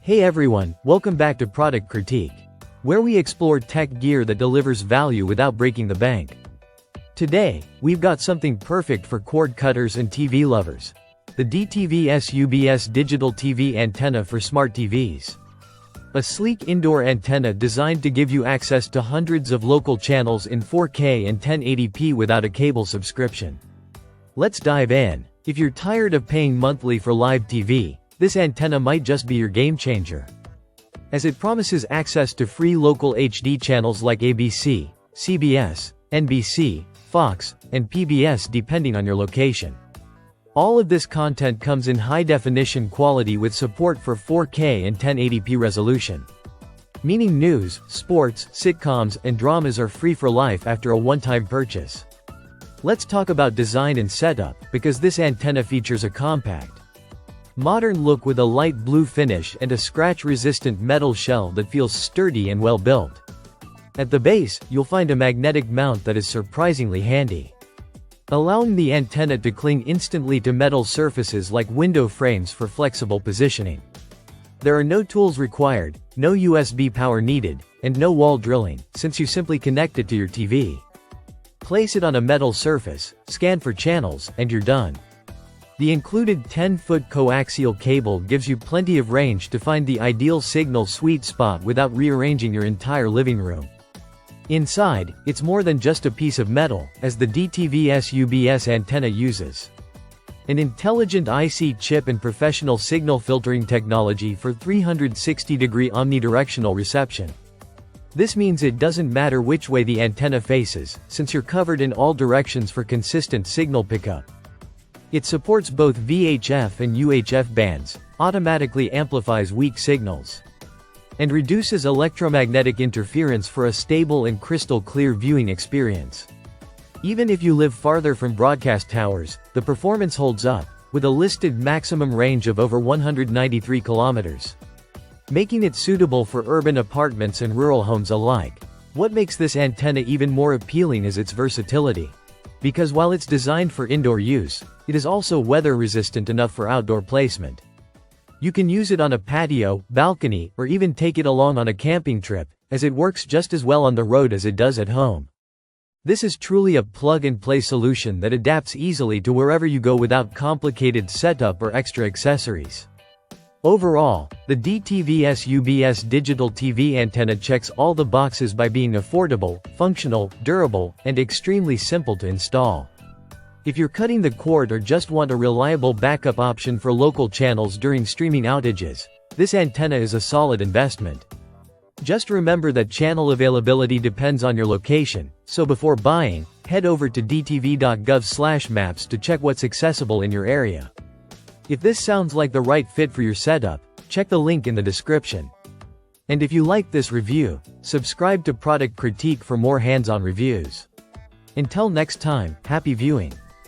Hey everyone, welcome back to Product Critique, where we explore tech gear that delivers value without breaking the bank. Today, we've got something perfect for cord cutters and TV lovers. The DTVSUBS digital TV antenna for smart TVs. A sleek indoor antenna designed to give you access to hundreds of local channels in 4K and 1080p without a cable subscription. Let's dive in. If you're tired of paying monthly for live TV, this antenna might just be your game changer. As it promises access to free local HD channels like ABC, CBS, NBC, Fox, and PBS depending on your location. All of this content comes in high-definition quality with support for 4K and 1080p resolution. Meaning news, sports, sitcoms, and dramas are free for life after a one-time purchase. Let's talk about design and setup, because this antenna features a compact, modern look with a light blue finish and a scratch-resistant metal shell that feels sturdy and well-built. At the base, you'll find a magnetic mount that is surprisingly handy, allowing the antenna to cling instantly to metal surfaces like window frames for flexible positioning. There are no tools required, no USB power needed, and no wall drilling, since you simply connect it to your TV. Place it on a metal surface, scan for channels, and you're done. The included 10-foot coaxial cable gives you plenty of range to find the ideal signal sweet spot without rearranging your entire living room. Inside, it's more than just a piece of metal, as the DTVSUBS antenna uses an intelligent IC chip and professional signal filtering technology for 360-degree omnidirectional reception. This means it doesn't matter which way the antenna faces, since you're covered in all directions for consistent signal pickup. It supports both VHF and UHF bands, automatically amplifies weak signals, and reduces electromagnetic interference for a stable and crystal clear viewing experience. Even if you live farther from broadcast towers, the performance holds up, with a listed maximum range of over 193 kilometers. Making it suitable for urban apartments and rural homes alike. What makes this antenna even more appealing is its versatility. Because while it's designed for indoor use, it is also weather-resistant enough for outdoor placement. You can use it on a patio, balcony, or even take it along on a camping trip, as it works just as well on the road as it does at home. This is truly a plug-and-play solution that adapts easily to wherever you go without complicated setup or extra accessories. Overall, the DTVSUBS digital TV antenna checks all the boxes by being affordable, functional, durable, and extremely simple to install. If you're cutting the cord or just want a reliable backup option for local channels during streaming outages, this antenna is a solid investment. Just remember that channel availability depends on your location, so before buying, head over to dtv.gov/maps to check what's accessible in your area. If this sounds like the right fit for your setup, check the link in the description. And if you like this review, subscribe to Product Critique for more hands-on reviews. Until next time, happy viewing.